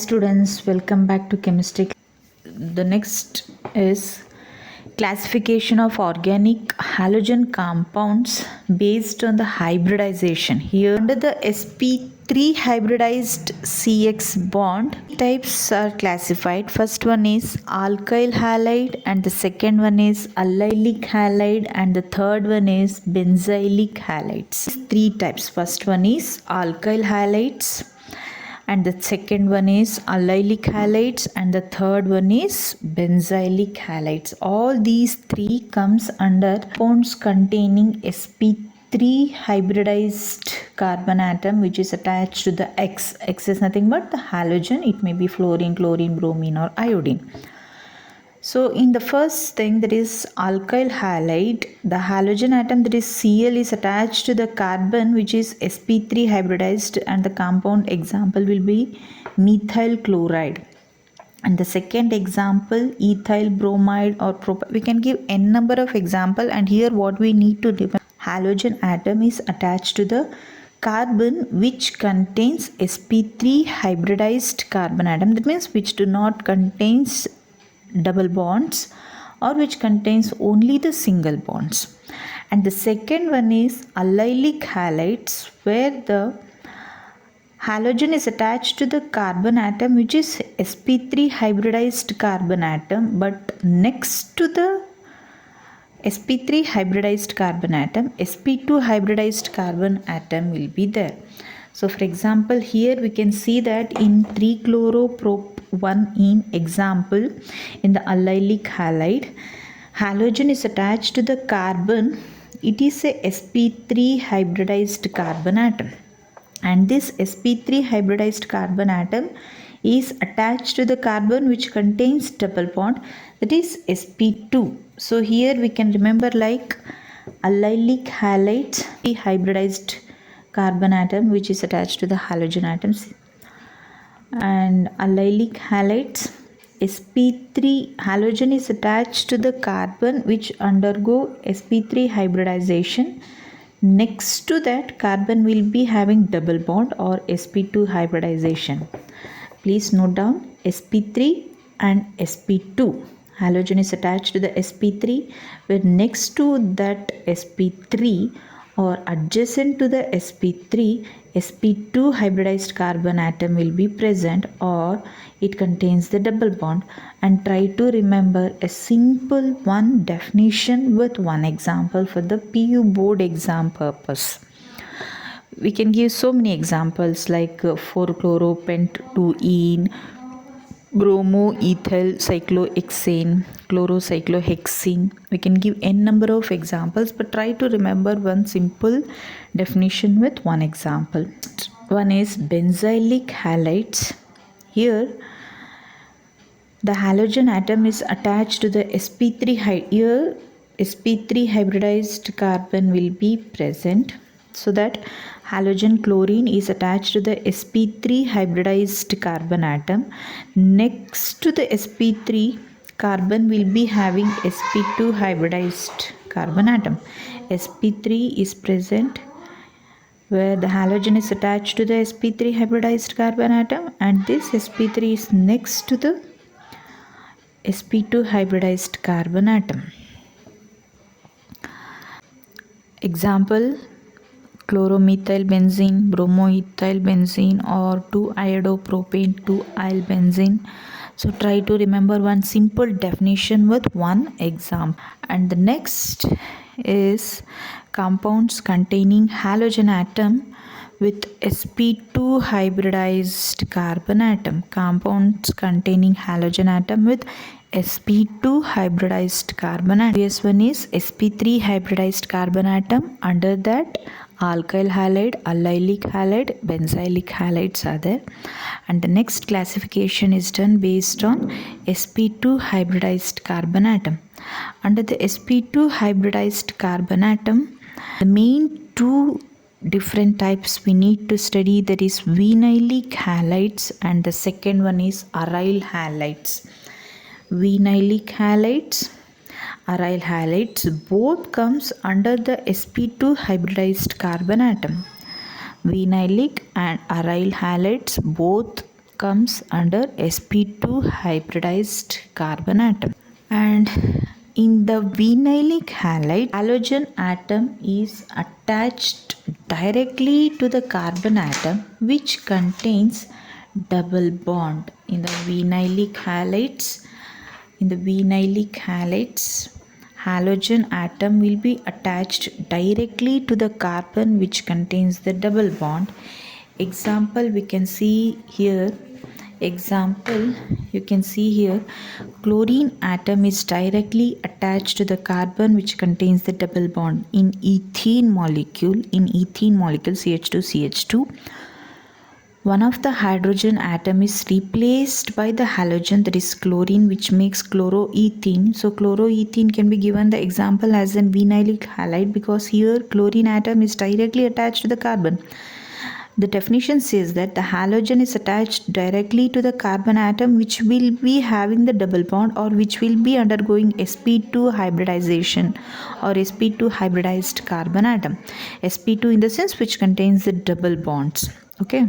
students, welcome back to chemistry. The next is classification of organic halogen compounds based on the hybridization. Here under the sp3 hybridized CX bond, types are classified. First one is alkyl halide and the second one is allylic halide and the third one is benzylic halides. Three types. First one is alkyl halides and the second one is allylic halides and the third one is benzylic halides. All these three comes under compounds containing sp3 hybridized carbon atom which is attached to the X. X is nothing but the halogen. It may be fluorine, chlorine, bromine or iodine. So in the first thing, that is alkyl halide, the halogen atom, that is Cl, is attached to the carbon which is sp3 hybridized, and the compound example will be methyl chloride. And the second example, ethyl bromide or propyl. We can give n number of example, and here what we need to remember, halogen atom is attached to the carbon which contains sp3 hybridized carbon atom, that means which do not contains double bonds or which contains only the single bonds. And the second one is allylic halides, where the halogen is attached to the carbon atom which is sp3 hybridized carbon atom, but next to the sp3 hybridized carbon atom, sp2 hybridized carbon atom will be there. So for example, here we can see that in 3-chloroprop 1 in example, in the allylic halide, halogen is attached to the carbon. It is a sp3 hybridized carbon atom, and this sp3 hybridized carbon atom is attached to the carbon which contains double bond, that is sp2. So here we can remember like allylic halides, hybridized carbon atom which is attached to the halogen atoms, and allylic halides, sp3 halogen is attached to the carbon which undergo sp3 hybridization. Next to that, carbon will be having double bond or sp2 hybridization. Please note down sp3 and sp2. Halogen is attached to the sp3, where next to that sp3 or adjacent to the sp3, sp2 hybridized carbon atom will be present, or it contains the double bond. And try to remember a simple one definition with one example for the PU board exam purpose. We can give so many examples like 4-chloropent-2-ene, bromo-ethyl cyclohexane, chlorocyclohexene. We can give n number of examples, but try to remember one simple definition with one example. One is benzylic halides. Here the halogen atom is attached to the sp3 here sp3 hybridized carbon will be present, so that halogen chlorine is attached to the sp3 hybridized carbon atom. Next to the sp3, carbon will be having sp2 hybridized carbon atom. sp3 is present where the halogen is attached to the sp3 hybridized carbon atom, and this sp3 is next to the sp2 hybridized carbon atom. Example, chloromethylbenzene, bromoethylbenzene, or 2-iodopropane, 2-iobenzene. So try to remember one simple definition with one example. And the next is compounds containing halogen atom with sp2 hybridized carbon atom. Compounds containing halogen atom with sp2 hybridized carbon atom. Previous one is sp3 hybridized carbon atom. Under that, alkyl halide, allylic halide, benzylic halides are there. And the next classification is done based on sp2 hybridized carbon atom. Under the sp2 hybridized carbon atom, the main two different types we need to study, that is vinylic halides, and the second one is aryl halides. Vinylic halides, aryl halides, both comes under the sp2 hybridized carbon atom. Vinylic and aryl halides both comes under sp2 hybridized carbon atom. And in the vinylic halide, halogen atom is attached directly to the carbon atom which contains double bond. In the vinylic halides, halogen atom will be attached directly to the carbon which contains the double bond. Example we can see here. You can see here, chlorine atom is directly attached to the carbon which contains the double bond. In ethene molecule CH2CH2, one of the hydrogen atom is replaced by the halogen, that is chlorine, which makes chloroethene. So chloroethene can be given the example as an vinylic halide because here chlorine atom is directly attached to the carbon. The definition says that the halogen is attached directly to the carbon atom which will be having the double bond or which will be undergoing sp2 hybridization or sp2 hybridized carbon atom. sp2 in the sense which contains the double bonds. Okay.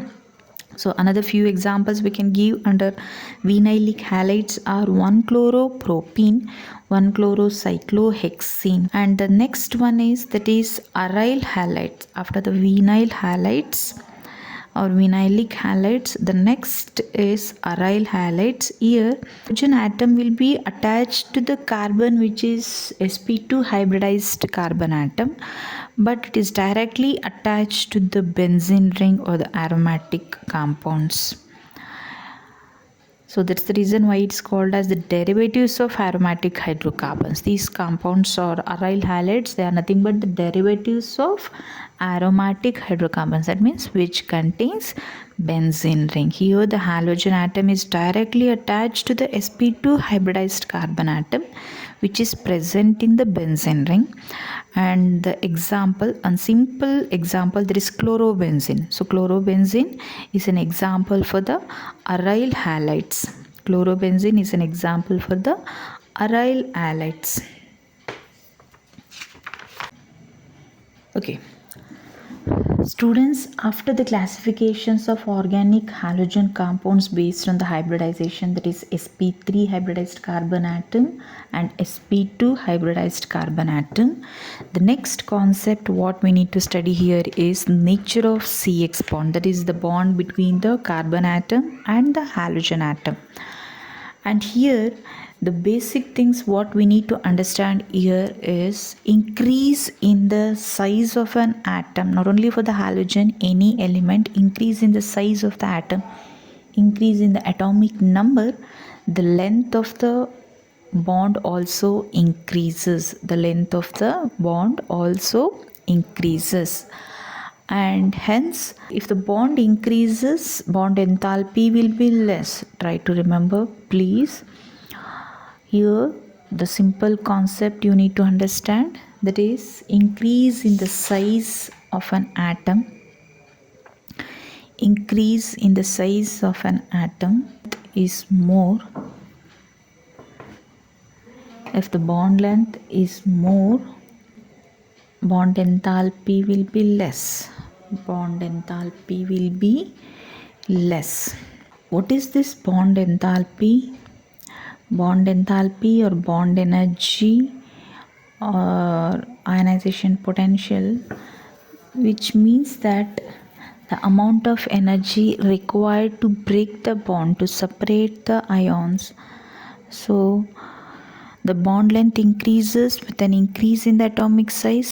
So another few examples we can give under vinylic halides are 1-chloropropene, 1-chlorocyclohexene, and the next one is aryl halides. After the vinyl halides or vinylic halides, the next is aryl halides. Here hydrogen atom will be attached to the carbon which is sp2 hybridized carbon atom, but it is directly attached to the benzene ring or the aromatic compounds. So that's the reason why it's called as the derivatives of aromatic hydrocarbons. These compounds or aryl halides, they are nothing but the derivatives of aromatic hydrocarbons, that means which contains benzene ring. Here the halogen atom is directly attached to the sp2 hybridized carbon atom which is present in the benzene ring. And the example, a simple example, there is chlorobenzene. So chlorobenzene is an example for the aryl halides. Chlorobenzene is an example for the aryl halides. Okay. Students, after the classifications of organic halogen compounds based on the hybridization, that is sp3 hybridized carbon atom and sp2 hybridized carbon atom, the next concept what we need to study here is nature of CX bond, that is the bond between the carbon atom and the halogen atom. And here the basic things what we need to understand here is increase in the size of an atom. Not only for the halogen, any element, increase in the size of the atom, increase in the atomic number, the length of the bond also increases. The length of the bond also increases. And hence, if the bond increases, bond enthalpy will be less. Try to remember, please. Here, the simple concept you need to understand, that is increase in the size of an atom. Increase in the size of an atom is more. If the bond length is more, bond enthalpy will be less. Bond enthalpy will be less. What is this bond enthalpy? Bond enthalpy or bond energy or ionization potential, which means that the amount of energy required to break the bond, to separate the ions. So the bond length increases with an increase in the atomic size.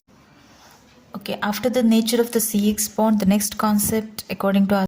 Okay, after the nature of the CX bond, the next concept according to us